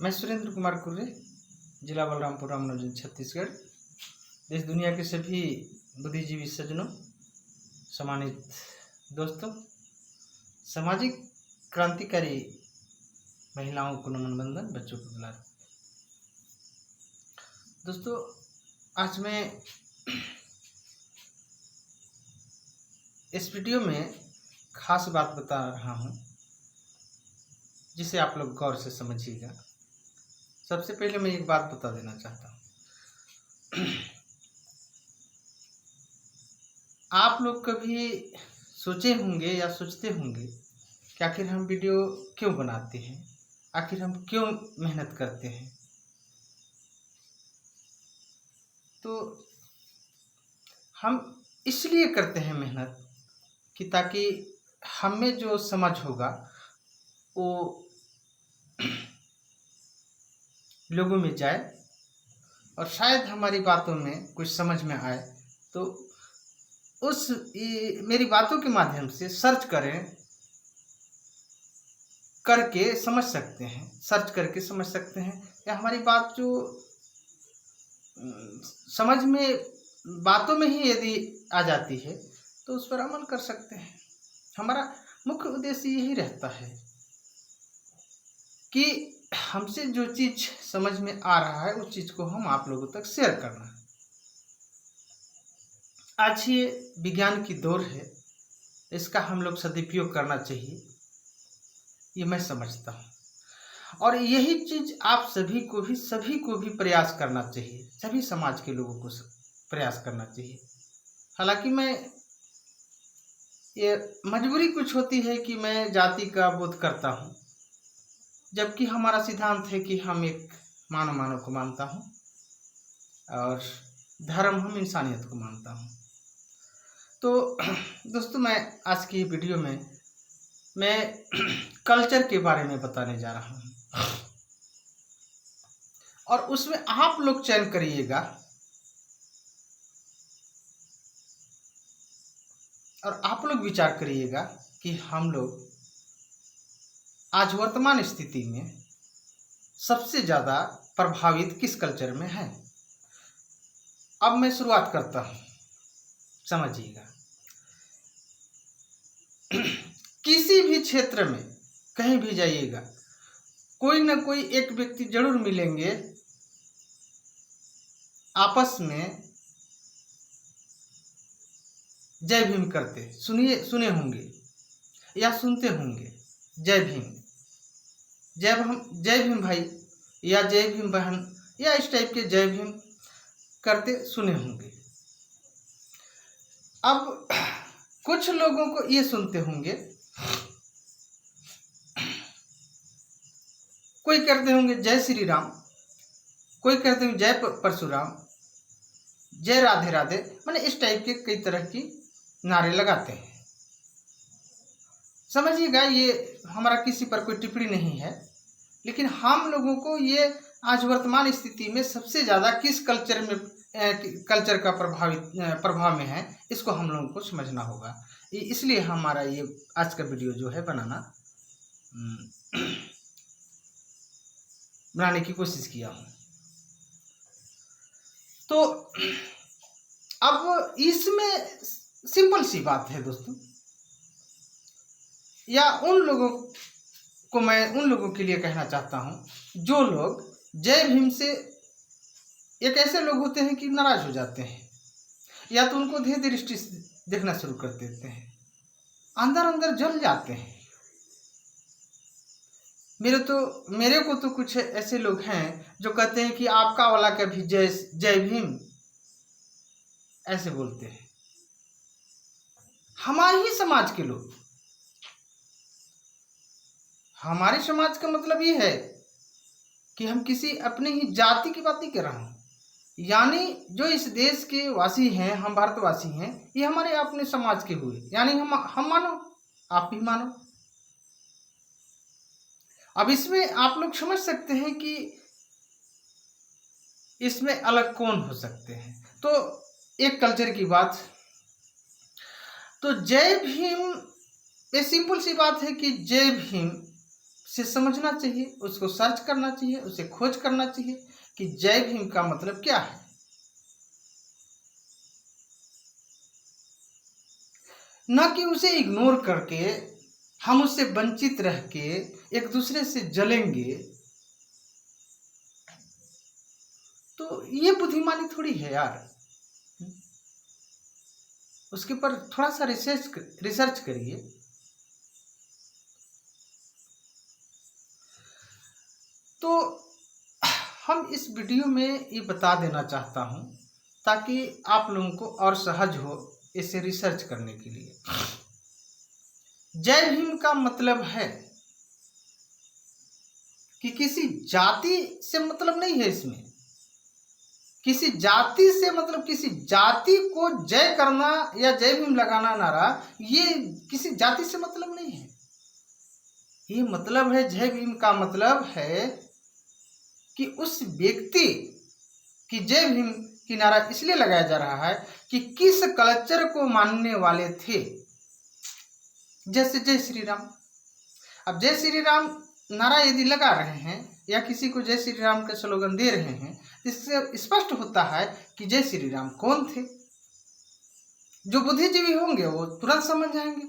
मैं सुरेंद्र कुमार कुर्रे, जिला बलरामपुर, रामनगर, छत्तीसगढ़। देश दुनिया के सभी बुद्धिजीवी सज्जनों, सम्मानित दोस्तों, सामाजिक क्रांतिकारी महिलाओं को नमन बंदन, बच्चों को दुलार। दोस्तों, आज मैं इस वीडियो में खास बात बता रहा हूं, जिसे आप लोग गौर से समझिएगा। सबसे पहले मैं एक बात बता देना चाहता हूं। आप लोग कभी सोचे होंगे या सोचते होंगे कि आखिर हम वीडियो क्यों बनाते हैं, आखिर हम क्यों मेहनत करते हैं। तो हम इसलिए करते हैं मेहनत कि ताकि हमें जो समझ होगा वो लोगों में जाए और शायद हमारी बातों में कुछ समझ में आए, तो मेरी बातों के माध्यम से सर्च करके समझ सकते हैं, या हमारी बात जो समझ में बातों में ही यदि आ जाती है तो उस पर अमल कर सकते हैं। हमारा मुख्य उद्देश्य यही रहता है कि हमसे जो चीज समझ में आ रहा है उस चीज को हम आप लोगों तक शेयर करना। आज ये विज्ञान की दौर है, इसका हम लोग सदुपयोग करना चाहिए, ये मैं समझता हूँ। और यही चीज आप सभी को भी प्रयास करना चाहिए, सभी समाज के लोगों को प्रयास करना चाहिए। हालांकि मैं ये मजबूरी कुछ होती है कि मैं जाति का बोध करता हूँ, जबकि हमारा सिद्धांत है कि हम एक मानव को मानता हूँ और धर्म हम इंसानियत को मानता हूँ। तो दोस्तों, मैं आज की वीडियो में मैं कल्चर के बारे में बताने जा रहा हूँ और उसमें आप लोग चयन करिएगा और आप लोग विचार करिएगा कि हम लोग आज वर्तमान स्थिति में सबसे ज्यादा प्रभावित किस कल्चर में है। अब मैं शुरुआत करता हूं, समझिएगा। किसी भी क्षेत्र में कहीं भी जाइएगा, कोई ना कोई एक व्यक्ति जरूर मिलेंगे आपस में जय भीम करते। सुने होंगे या सुनते होंगे, जय भीम, जय भीम भाई या जय भीम बहन या इस टाइप के जय भीम करते सुने होंगे। अब कुछ लोगों को ये सुनते होंगे, कोई करते होंगे जय श्री राम, कोई करते होंगे जय परशुराम, जय राधे राधे, माने इस टाइप के कई तरह की नारे लगाते हैं। समझिएगा, ये हमारा किसी पर कोई टिप्पणी नहीं है, लेकिन हम लोगों को ये आज वर्तमान स्थिति में सबसे ज्यादा किस कल्चर का प्रभाव में है, इसको हम लोगों को समझना होगा। इसलिए हमारा ये आज का वीडियो जो है बनाने की कोशिश किया हूं। तो अब इसमें सिंपल सी बात है दोस्तों, या उन लोगों के लिए कहना चाहता हूं जो लोग जय भीम से एक ऐसे लोग होते हैं कि नाराज हो जाते हैं, या तो उनको धीरे दृष्टि से देखना शुरू कर देते हैं, अंदर अंदर जल जाते हैं। मेरे को तो कुछ ऐसे लोग हैं जो कहते हैं कि आपका वाला का भी जय भीम ऐसे बोलते हैं। हमारे ही समाज के लोग, हमारे समाज का मतलब ये है कि हम किसी अपने ही जाति की बात नहीं कर रहा हूं, यानी जो इस देश के वासी हैं, हम भारतवासी हैं, ये हमारे अपने समाज के हुए, यानी हम मानो, आप भी मानो। अब इसमें आप लोग समझ सकते हैं कि इसमें अलग कौन हो सकते हैं। तो एक कल्चर की बात, तो जय भीम, ये सिंपल सी बात है कि जय भीम से समझना चाहिए, उसको सर्च करना चाहिए, उसे खोज करना चाहिए कि जय भीम का मतलब क्या है। न कि उसे इग्नोर करके हम उससे वंचित रह के एक दूसरे से जलेंगे, तो ये बुद्धिमानी थोड़ी है यार। उसके ऊपर थोड़ा सा रिसर्च करिए। तो हम इस वीडियो में ये बता देना चाहता हूं ताकि आप लोगों को और सहज हो इसे रिसर्च करने के लिए। जय भीम का मतलब है कि किसी जाति से मतलब नहीं है, इसमें किसी जाति से मतलब किसी जाति को जय करना या जय भीम लगाना नारा, ये किसी जाति से मतलब नहीं है। ये मतलब है, जय भीम का मतलब है कि उस व्यक्ति की जय भीम की नारा इसलिए लगाया जा रहा है कि किस कल्चर को मानने वाले थे। जैसे जय श्री राम, अब जय श्री राम नारा यदि लगा रहे हैं या किसी को जय श्री राम का स्लोगन दे रहे हैं, इससे स्पष्ट होता है कि जय श्री राम कौन थे। जो बुद्धिजीवी होंगे वो तुरंत समझ जाएंगे।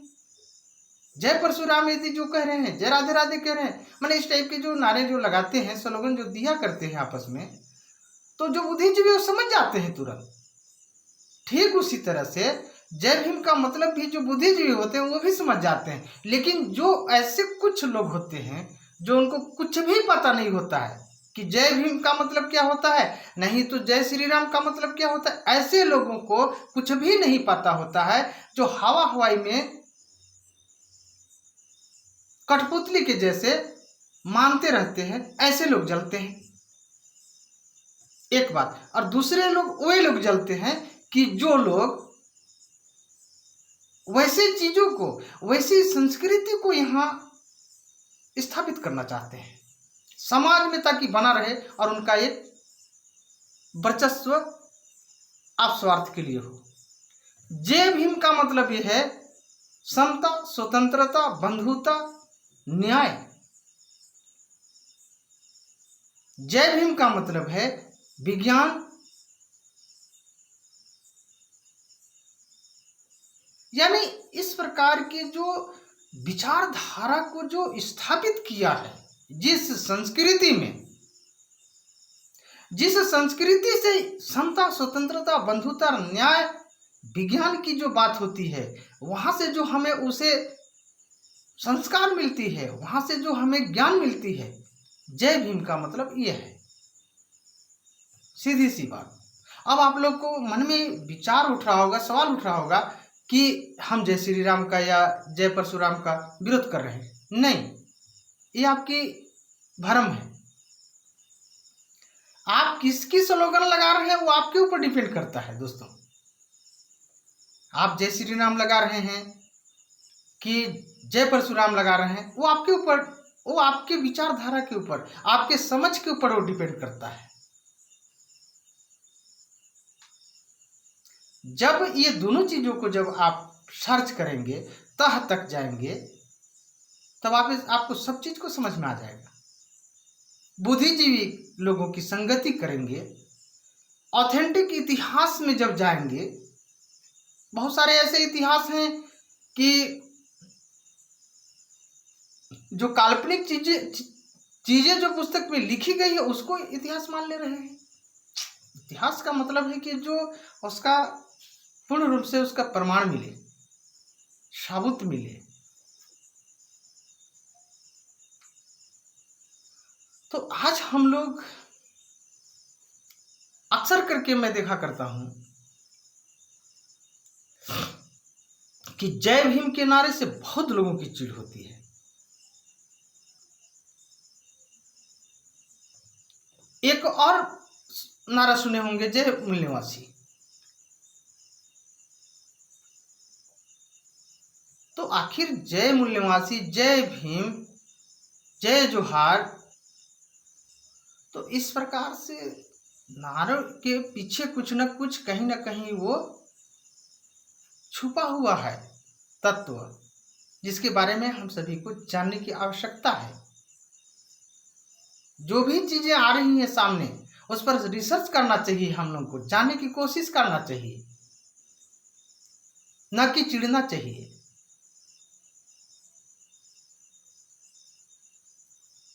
जय परशुराम यदि जो कह रहे हैं, जय राधे राधे कह रहे हैं, माने इस टाइप के जो नारे जो लगाते हैं, स्लोगन जो दिया करते हैं आपस में, तो जो बुद्धिजीवी वो समझ जाते हैं तुरंत। ठीक उसी तरह से जय भीम का मतलब भी जो बुद्धिजीवी होते हैं वो भी समझ जाते हैं। लेकिन जो ऐसे कुछ लोग होते हैं जो उनको कुछ भी पता नहीं होता है कि जय भीम का मतलब क्या होता है, नहीं तो जय श्री राम का मतलब क्या होता है, ऐसे लोगों को कुछ भी नहीं पता होता है, जो हवा हवाई में कठपुतली के जैसे मानते रहते हैं, ऐसे लोग जलते हैं। एक बात। और दूसरे लोग वे लोग जलते हैं कि जो लोग वैसे चीजों को, वैसी संस्कृति को यहां स्थापित करना चाहते हैं समाज में, ताकि बना रहे और उनका एक वर्चस्व आप स्वार्थ के लिए हो। जय भीम का मतलब यह है समता, स्वतंत्रता, बंधुता, न्याय। जय भीम का मतलब है विज्ञान, यानी इस प्रकार के जो विचारधारा को जो स्थापित किया है, जिस संस्कृति में, जिस संस्कृति से समता, स्वतंत्रता, बंधुता, न्याय, विज्ञान की जो बात होती है, वहां से जो हमें उसे संस्कार मिलती है, वहां से जो हमें ज्ञान मिलती है, जय भीम का मतलब यह है। सीधी सी बात। अब आप लोग को मन में विचार उठ रहा होगा, सवाल उठ रहा होगा कि हम जय श्री राम का या जय परशुराम का विरोध कर रहे हैं। नहीं, ये आपकी भ्रम है। आप किसकी स्लोगन लगा रहे हैं वो आपके ऊपर डिपेंड करता है दोस्तों। आप जय श्री राम लगा रहे हैं कि जय परशुराम लगा रहे हैं, वो आपके ऊपर, वो आपके विचारधारा के ऊपर, आपके समझ के ऊपर वो डिपेंड करता है। जब ये दोनों चीजों को जब आप सर्च करेंगे, तह तक जाएंगे, तब आपको सब चीज को समझ में आ जाएगा। बुद्धिजीवी लोगों की संगति करेंगे, ऑथेंटिक इतिहास में जब जाएंगे, बहुत सारे ऐसे इतिहास हैं कि जो काल्पनिक चीजें जो पुस्तक में लिखी गई है उसको इतिहास मान ले रहे हैं। इतिहास का मतलब है कि जो उसका पूर्ण रूप से उसका प्रमाण मिले, साबुत मिले। तो आज हम लोग अक्सर करके मैं देखा करता हूं कि जय भीम के नारे से बहुत लोगों की चिढ़ होती है। एक और नारा सुने होंगे, जय मूल निवासी। तो आखिर जय मूल निवासी, जय भीम, जय जोहार, तो इस प्रकार से नारों के पीछे कुछ न कुछ कहीं ना कहीं वो छुपा हुआ है तत्व, जिसके बारे में हम सभी को जानने की आवश्यकता है। जो भी चीजें आ रही हैं सामने, उस पर रिसर्च करना चाहिए, हम लोग को जानने की कोशिश करना चाहिए, न कि चिढ़ना चाहिए।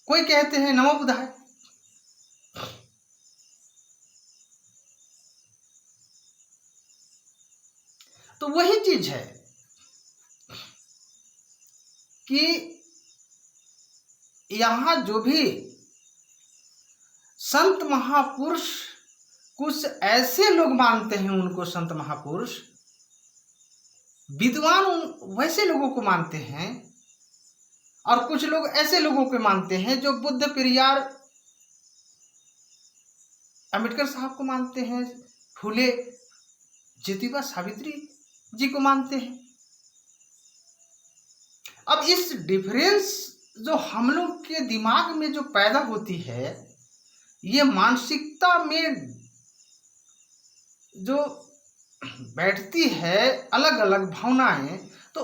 कोई कहते हैं नमो बुधाय, तो वही चीज है कि यहां जो भी संत महापुरुष, कुछ ऐसे लोग मानते हैं उनको संत महापुरुष, विद्वान वैसे लोगों को मानते हैं, और कुछ लोग ऐसे लोगों को मानते हैं जो बुद्ध, पेरियार, अंबेडकर साहब को मानते हैं, फूले, ज्योतिबा सावित्री जी को मानते हैं। अब इस डिफरेंस जो हम लोग के दिमाग में जो पैदा होती है, ये मानसिकता में जो बैठती है अलग अलग भावनाएं, तो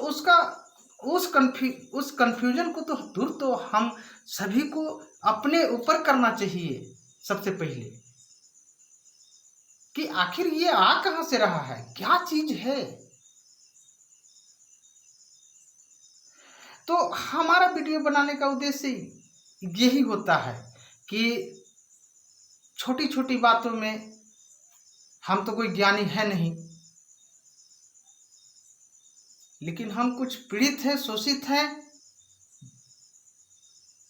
उस कंफ्यूजन को तो दूर तो हम सभी को अपने ऊपर करना चाहिए सबसे पहले, कि आखिर ये आ कहां से रहा है, क्या चीज है। तो हमारा वीडियो बनाने का उद्देश्य यही होता है कि छोटी छोटी बातों में, हम तो कोई ज्ञानी है नहीं, लेकिन हम कुछ पीड़ित हैं, शोषित हैं।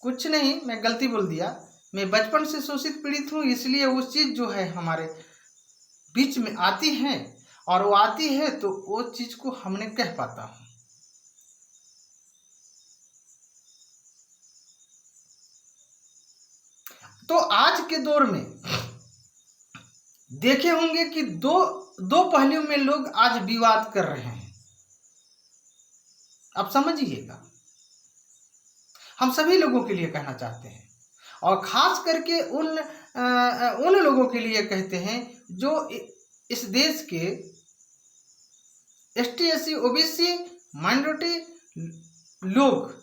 कुछ नहीं, मैं गलती बोल दिया, मैं बचपन से शोषित पीड़ित हूं, इसलिए वो चीज जो है हमारे बीच में आती है, और वो आती है तो वो चीज को हमने कह पाता हूं। तो आज के दौर में देखे होंगे कि दो पहलुओं में लोग आज विवाद कर रहे हैं। अब समझिएगा, हम सभी लोगों के लिए कहना चाहते हैं, और खास करके उन लोगों के लिए कहते हैं जो इस देश के ST SC OBC माइनॉरिटी लोग,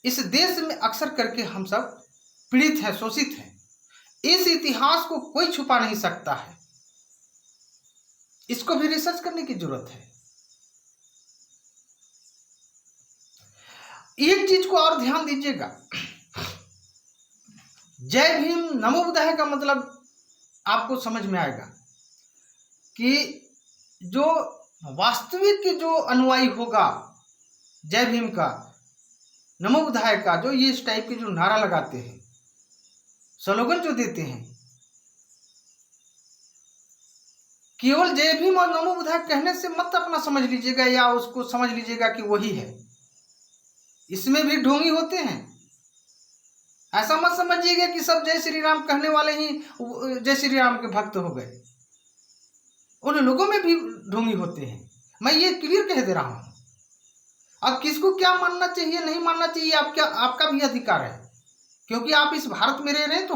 इस देश में अक्सर करके हम सब पीड़ित हैं, शोषित हैं। इस इतिहास को कोई छुपा नहीं सकता है, इसको भी रिसर्च करने की जरूरत है। एक चीज को और ध्यान दीजिएगा, जय भीम नमो बुद्धाय का मतलब आपको समझ में आएगा कि जो वास्तविक जो अनुयायी होगा जय भीम का, नमो बुद्धाय का, जो ये इस टाइप के जो नारा लगाते हैं, स्लोगन जो देते हैं, केवल जय भीम और नमो बुद्धाय कहने से मत अपना समझ लीजिएगा या उसको समझ लीजिएगा कि वही है। इसमें भी ढोंगी होते हैं। ऐसा मत समझिएगा कि सब जय श्री राम कहने वाले ही जय श्री राम के भक्त हो गए, उन लोगों में भी ढोंगी होते हैं। मैं ये क्लियर कह दे रहा हूं। अब किसको क्या मानना चाहिए, नहीं मानना चाहिए, आपका भी अधिकार है, क्योंकि आप इस भारत में रह रहे हैं, तो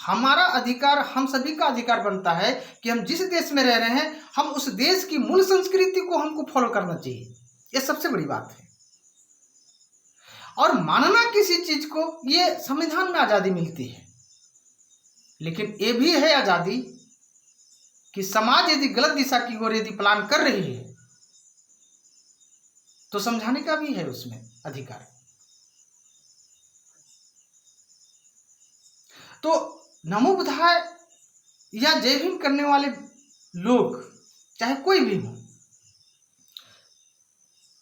हमारा अधिकार, हम सभी का अधिकार बनता है कि हम जिस देश में रह रहे हैं, हम उस देश की मूल संस्कृति को हमको फॉलो करना चाहिए। यह सबसे बड़ी बात है। और मानना किसी चीज को, ये संविधान में आजादी मिलती है, लेकिन ये भी है आजादी कि समाज यदि गलत दिशा की ओर यदि प्लान कर रही है तो समझाने का भी है उसमें अधिकार। तो नमो बुद्धाय या जय भीम करने वाले लोग, चाहे कोई भी हो,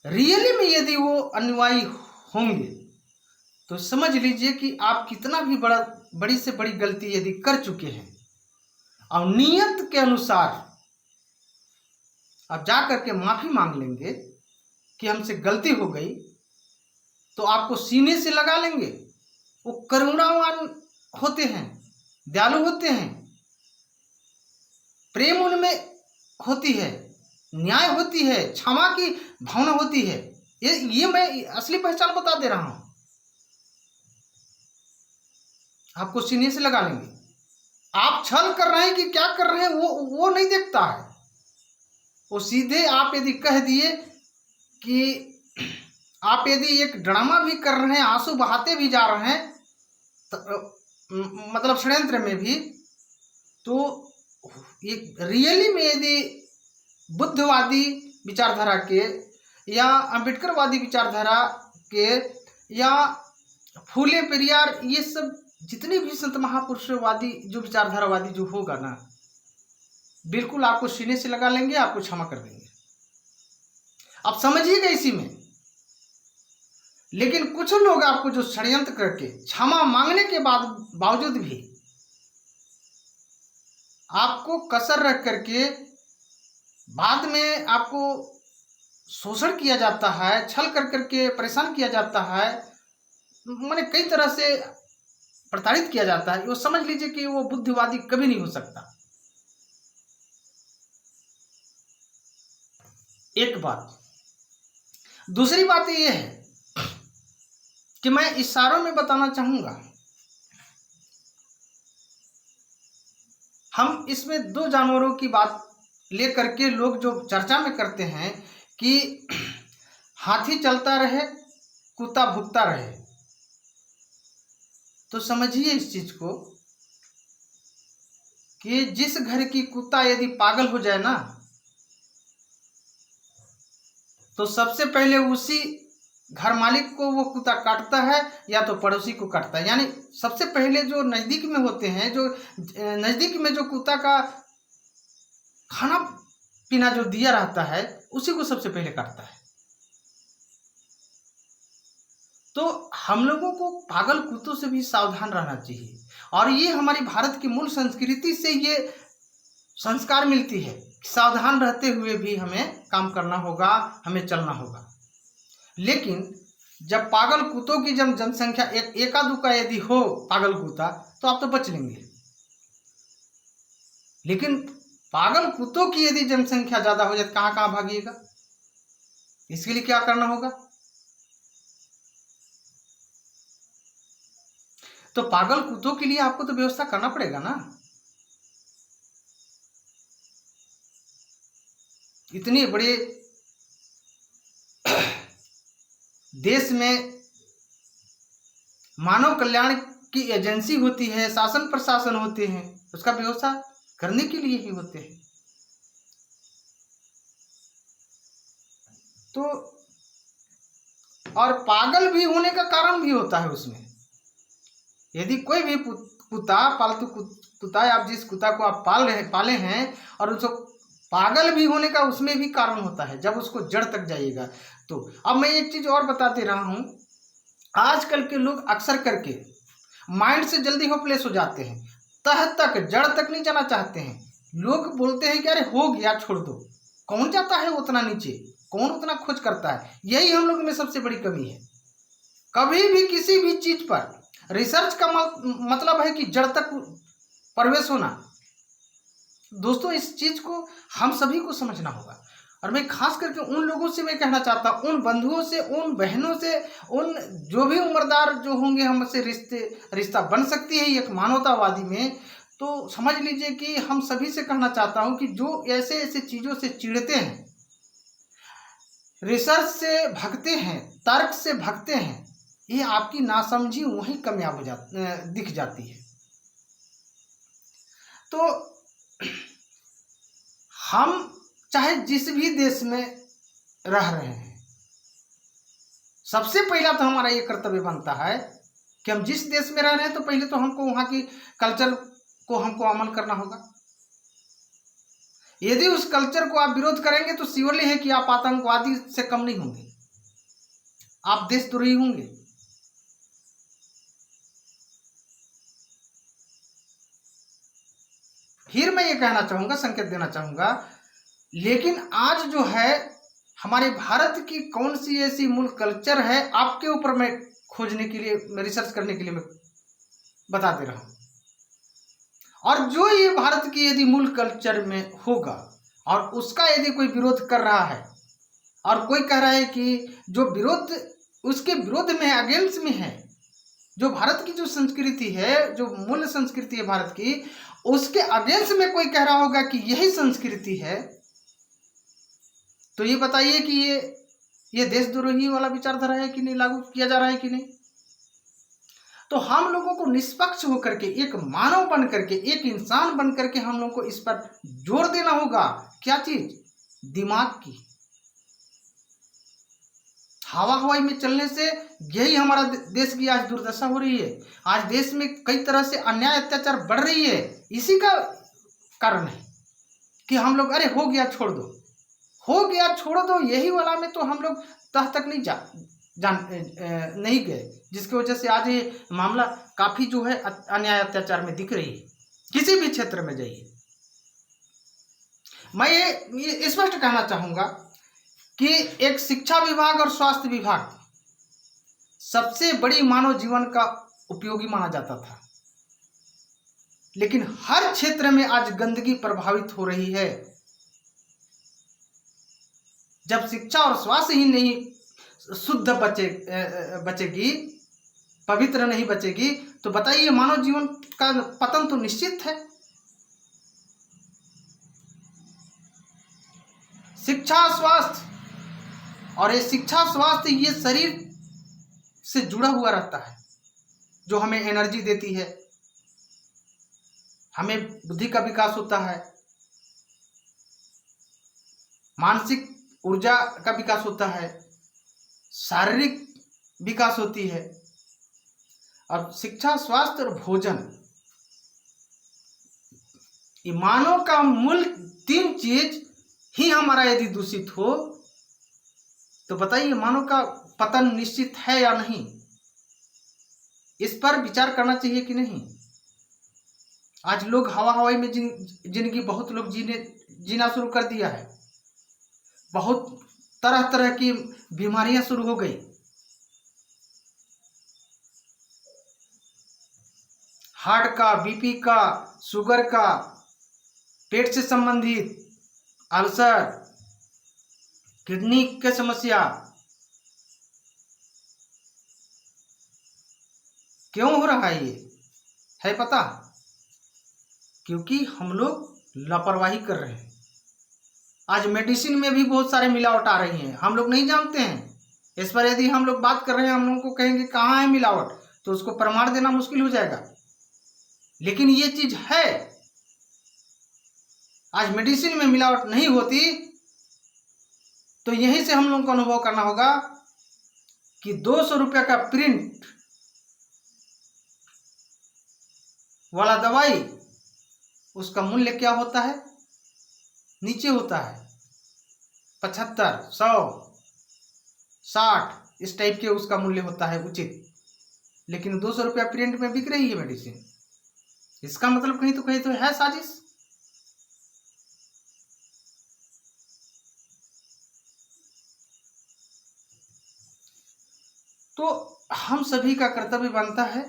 रियली में यदि वो अनुयायी होंगे तो समझ लीजिए कि आप कितना भी बड़ी से बड़ी गलती यदि कर चुके हैं, और नियत के अनुसार आप जा करके माफी मांग लेंगे कि हमसे गलती हो गई, तो आपको सीने से लगा लेंगे। वो करुणावान होते हैं, दयालु होते हैं, प्रेम उनमें होती है, न्याय होती है, क्षमा की भावना होती है। ये मैं असली पहचान बता दे रहा हूं। आपको सीने से लगा लेंगे। आप छल कर रहे हैं कि क्या कर रहे हैं वो नहीं देखता है। वो सीधे आप यदि कह दिए कि आप यदि एक ड्रामा भी कर रहे हैं, आंसू बहाते भी जा रहे हैं, मतलब षड्यंत्र में भी, तो ये रियली में यदि बुद्धवादी विचारधारा के या अम्बेडकरवादी विचारधारा के या फूले पेरियार, ये सब जितने भी संत महापुरुषवादी जो विचारधारावादी जो होगा ना, बिल्कुल आपको सीने से लगा लेंगे, आपको क्षमा कर देंगे, आप समझिएगा इसी में। लेकिन कुछ लोग आपको जो षड्यंत्र करके क्षमा मांगने के बावजूद भी आपको कसर रख करके बाद में आपको शोषण किया जाता है, छल कर करके परेशान किया जाता है, माने कई तरह से प्रताड़ित किया जाता है, वो समझ लीजिए कि वो बुद्धिवादी कभी नहीं हो सकता। एक बात। दूसरी बात ये है कि मैं इशारों में बताना चाहूंगा, हम इसमें दो जानवरों की बात लेकर के लोग जो चर्चा में करते हैं कि हाथी चलता रहे कुत्ता भुगता रहे, तो समझिए इस चीज को कि जिस घर की कुत्ता यदि पागल हो जाए ना, तो सबसे पहले उसी घर मालिक को वो कुत्ता काटता है या तो पड़ोसी को काटता है। यानी सबसे पहले जो नजदीक में होते हैं, जो नजदीक में जो कुत्ता का खाना पीना जो दिया रहता है, उसी को सबसे पहले काटता है। तो हम लोगों को पागल कुत्तों से भी सावधान रहना चाहिए, और ये हमारी भारत की मूल संस्कृति से ये संस्कार मिलती है, सावधान रहते हुए भी हमें काम करना होगा, हमें चलना होगा। लेकिन जब पागल कुत्तों की जब जनसंख्या एका दुका यदि हो पागल कुत्ता, तो आप तो बच लेंगे। लेकिन पागल कुत्तों की यदि जनसंख्या ज्यादा हो जाए, कहां कहां भागिएगा? इसके लिए क्या करना होगा? तो पागल कुत्तों के लिए आपको तो व्यवस्था करना पड़ेगा ना। इतने बड़े देश में मानव कल्याण की एजेंसी होती है, शासन प्रशासन होते हैं, उसका व्यवस्था करने के लिए ही होते हैं। तो और पागल भी होने का कारण भी होता है उसमें। यदि कोई भी कुत्ता, पालतू कुत्ता, आप जिस कुत्ता को आप पाले हैं, और उसको पागल भी होने का उसमें भी कारण होता है, जब उसको जड़ तक जाइएगा। तो अब मैं एक चीज और बताते रहा हूं, आजकल के लोग अक्सर करके माइंड से जल्दी होपलेस हो जाते हैं, तह तक जड़ तक नहीं जाना चाहते हैं। लोग बोलते हैं कि अरे हो गया छोड़ दो, कौन जाता है उतना नीचे, कौन उतना खोज करता है। यही हम लोग में सबसे बड़ी कमी है। कभी भी किसी भी चीज पर रिसर्च का मतलब है कि जड़ तक प्रवेश होना। दोस्तों, इस चीज को हम सभी को समझना होगा। और मैं खास करके उन लोगों से मैं कहना चाहता हूं, उन बंधुओं से, उन बहनों से, उन जो भी उम्रदार जो होंगे हमसे रिश्ता बन सकती है एक मानवतावादी में, तो समझ लीजिए कि हम सभी से कहना चाहता हूं कि जो ऐसे ऐसे चीजों से चिढ़ते हैं, रिसर्च से भगते हैं, तर्क से भगते हैं, ये आपकी नासमझी वहीं कामयाब दिख जाती है। तो हम चाहे जिस भी देश में रह रहे हैं, सबसे पहला तो हमारा ये कर्तव्य बनता है कि हम जिस देश में रह रहे हैं, तो पहले तो हमको वहां की कल्चर को हमको अमल करना होगा। यदि उस कल्चर को आप विरोध करेंगे, तो श्योरली है कि आप आतंकवादी से कम नहीं होंगे, आप देशद्रोही होंगे। फिर मैं ये कहना चाहूंगा, संकेत देना चाहूंगा, लेकिन आज जो है हमारे भारत की कौन सी ऐसी मूल कल्चर है, आपके ऊपर मैं खोजने के लिए, मैं रिसर्च करने के लिए मैं बता दे रहा हूं। और जो ये भारत की यदि मूल कल्चर में होगा और उसका यदि कोई विरोध कर रहा है, और कोई कह रहा है कि जो विरोध उसके विरोध में, अगेंस्ट में है, जो भारत की जो संस्कृति है, जो मूल संस्कृति है भारत की, उसके अगेंस्ट में कोई कह रहा होगा कि यही संस्कृति है, तो ये बताइए कि ये देशद्रोही वाला विचारधारा है कि नहीं, लागू किया जा रहा है कि नहीं। तो हम लोगों को निष्पक्ष होकर के, एक मानव बन करके, एक इंसान बन करके हम लोगों को इस पर जोर देना होगा। क्या चीज? दिमाग की। हवा हवाई में चलने से यही हमारा देश की आज दुर्दशा हो रही है। आज देश में कई तरह से अन्याय अत्याचार बढ़ रही है। इसी का कारण है कि हम लोग अरे हो गया छोड़ दो, हो गया छोड़ दो, यही वाला में तो हम लोग तह तक नहीं नहीं गए, जिसकी वजह से आज ये मामला काफी जो है अन्याय अत्याचार में दिख रही है। किसी भी क्षेत्र में जाइए। मैं ये स्पष्ट कहना चाहूंगा कि एक शिक्षा विभाग और स्वास्थ्य विभाग सबसे बड़ी मानव जीवन का उपयोगी माना जाता था, लेकिन हर क्षेत्र में आज गंदगी प्रभावित हो रही है। जब शिक्षा और स्वास्थ्य ही नहीं शुद्ध बचेगी, पवित्र नहीं बचेगी, तो बताइए मानव जीवन का पतन तो निश्चित है। शिक्षा स्वास्थ्य, और ये शिक्षा स्वास्थ्य ये शरीर से जुड़ा हुआ रहता है, जो हमें एनर्जी देती है, हमें बुद्धि का विकास होता है, मानसिक ऊर्जा का विकास होता है, शारीरिक विकास होती है। और शिक्षा, स्वास्थ्य और भोजन, ये मानव का मूल तीन चीज ही हमारा यदि दूषित हो तो बताइए मानव का पतन निश्चित है या नहीं? इस पर विचार करना चाहिए कि नहीं? आज लोग हवा हवाई में जिंदगी बहुत लोग जीना शुरू कर दिया है। बहुत तरह तरह की बीमारियां शुरू हो गई। हार्ट का, बीपी का, शुगर का, पेट से संबंधित अल्सर, किडनी की समस्या। क्यों हो रहा है? ये है पता? क्योंकि हम लोग लापरवाही कर रहे हैं। आज मेडिसिन में भी बहुत सारे मिलावट आ रही हैं, हम लोग नहीं जानते हैं। इस पर यदि हम लोग बात कर रहे हैं, हम लोगों को कहेंगे कहाँ है मिलावट, तो उसको प्रमाण देना मुश्किल हो जाएगा। लेकिन ये चीज है। आज मेडिसिन में मिलावट नहीं होती तो यहीं से हम लोगों को अनुभव करना होगा कि 200 रुपये का प्रिंट वाला दवाई, उसका मूल्य क्या होता है? नीचे होता है 75, 100, 60, इस टाइप के उसका मूल्य होता है उचित। लेकिन 200 रुपया प्रिंट में बिक रही है मेडिसिन। इसका मतलब कहीं तो है साजिश। तो हम सभी का कर्तव्य बनता है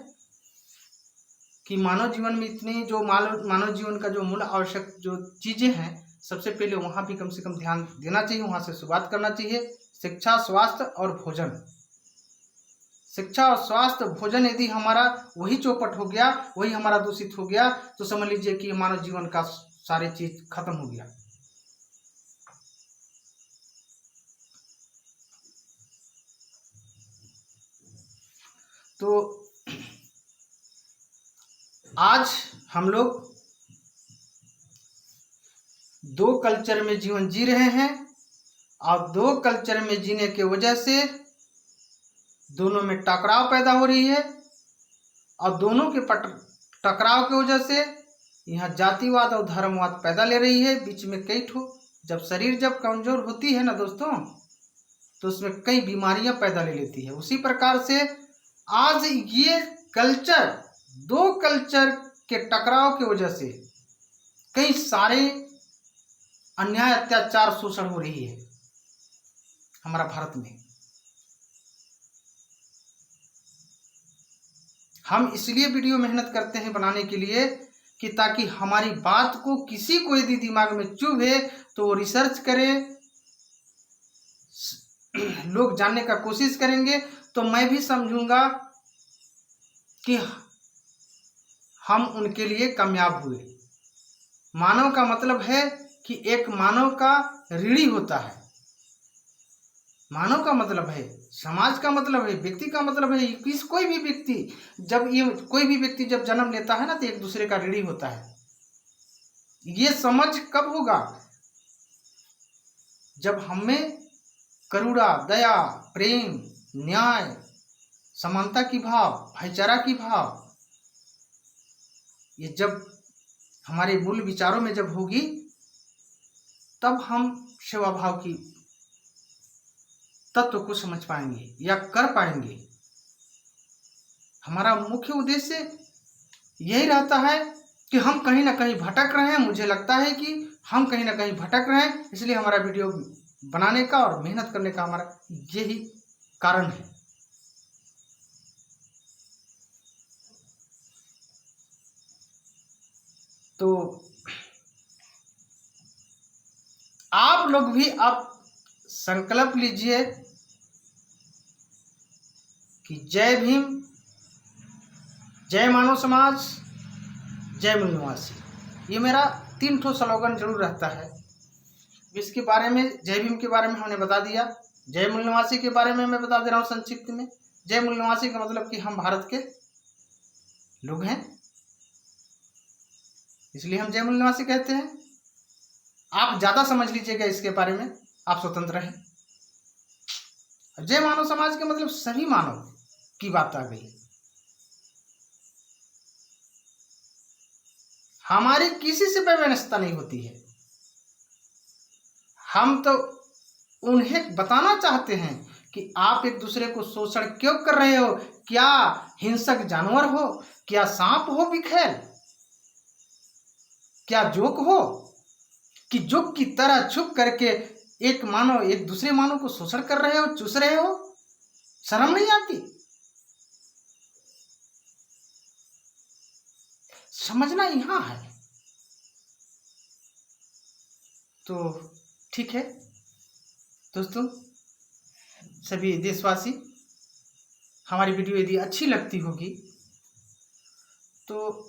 कि मानव जीवन में इतनी जो मानव जीवन का जो मूल आवश्यक जो चीजें हैं, सबसे पहले वहां भी कम से कम ध्यान देना चाहिए, वहां से शुरुआत करना चाहिए। शिक्षा, स्वास्थ्य और भोजन। शिक्षा और स्वास्थ्य, भोजन यदि हमारा वही चौपट हो गया, वही हमारा दूषित हो गया, तो समझ लीजिए कि मानव जीवन का सारी चीज खत्म हो गया। तो आज हम लोग दो कल्चर में जीवन जी रहे हैं, और दो कल्चर में जीने के वजह से दोनों में टकराव पैदा हो रही है, और दोनों के टकराव की वजह से यहाँ जातिवाद और धर्मवाद पैदा ले रही है। बीच में कई ठो जब कमजोर होती है ना दोस्तों, तो उसमें कई बीमारियां पैदा ले लेती है। उसी प्रकार से आज ये कल्चर, दो कल्चर के टकराव की वजह से कई सारे अन्याय, अत्याचार, शोषण हो रही है हमारा भारत में। हम इसलिए वीडियो मेहनत करते हैं बनाने के लिए कि ताकि हमारी बात को किसी को यदि दिमाग में चुभे तो वो रिसर्च करे, लोग जानने का कोशिश करेंगे, तो मैं भी समझूंगा कि हम उनके लिए कामयाब हुए। मानव का मतलब है कि एक मानव का ऋणी होता है। मानव का मतलब है समाज का मतलब है, व्यक्ति का मतलब है। कोई भी व्यक्ति जब जन्म लेता है ना तो एक दूसरे का ऋणी होता है। ये समझ कब होगा? जब हमें करुणा, दया, प्रेम, न्याय, समानता की भाव, भाईचारा की भाव, ये जब हमारे मूल विचारों में जब होगी, तब हम सेवा भाव की तत्व को समझ पाएंगे या कर पाएंगे। हमारा मुख्य उद्देश्य यही रहता है कि हम कहीं ना कहीं भटक रहे हैं। मुझे लगता है कि हम कहीं ना कहीं भटक रहे हैं, इसलिए हमारा वीडियो बनाने का और मेहनत करने का हमारा यही कारण है। तो आप लोग भी आप संकल्प लीजिए कि जय भीम, जय मानव समाज, जय मूल निवासी। ये मेरा 3 ठो स्लोगन जरूर रहता है। इसके बारे में, जय भीम के बारे में हमने बता दिया। जय मूल निवासी के बारे में मैं बता दे रहा हूँ संक्षिप्त में। जय मूल निवासी का मतलब कि हम भारत के लोग हैं, इसलिए हम जय मूल निवासी कहते हैं। आप ज्यादा समझ लीजिएगा इसके बारे में, आप स्वतंत्र हैं। जय मानव समाज का मतलब सभी मानव की बात आ गई। हमारी किसी से वैमनस्यता नहीं होती है। हम तो उन्हें बताना चाहते हैं कि आप एक दूसरे को शोषण क्यों कर रहे हो। क्या हिंसक जानवर हो, क्या सांप हो बिखेल, क्या जोक हो कि जोक की तरह छुप करके एक दूसरे मानव को शोषण कर रहे हो, चूस रहे हो। शर्म नहीं आती? समझना यहां है। तो ठीक है दोस्तों, सभी देशवासी, हमारी वीडियो यदि अच्छी लगती होगी तो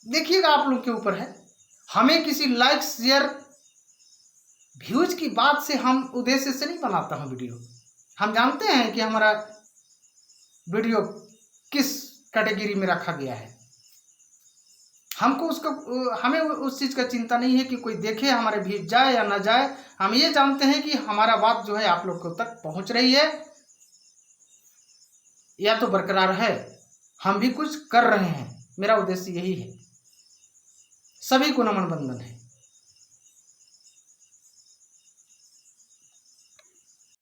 देखिएगा, आप लोग के ऊपर है। हमें किसी लाइक, शेयर, व्यूज की बात से हम उद्देश्य से नहीं बनाता हूं वीडियो। हम जानते हैं कि हमारा वीडियो किस कैटेगरी में रखा गया है। हमें उस चीज का चिंता नहीं है कि कोई देखे, हमारे व्यूज जाए या ना जाए। हम ये जानते हैं कि हमारा बात जो है आप लोगों तक पहुंच रही है या तो बरकरार है, हम भी कुछ कर रहे हैं। मेरा उद्देश्य यही है। सभी को नमन बंदन है।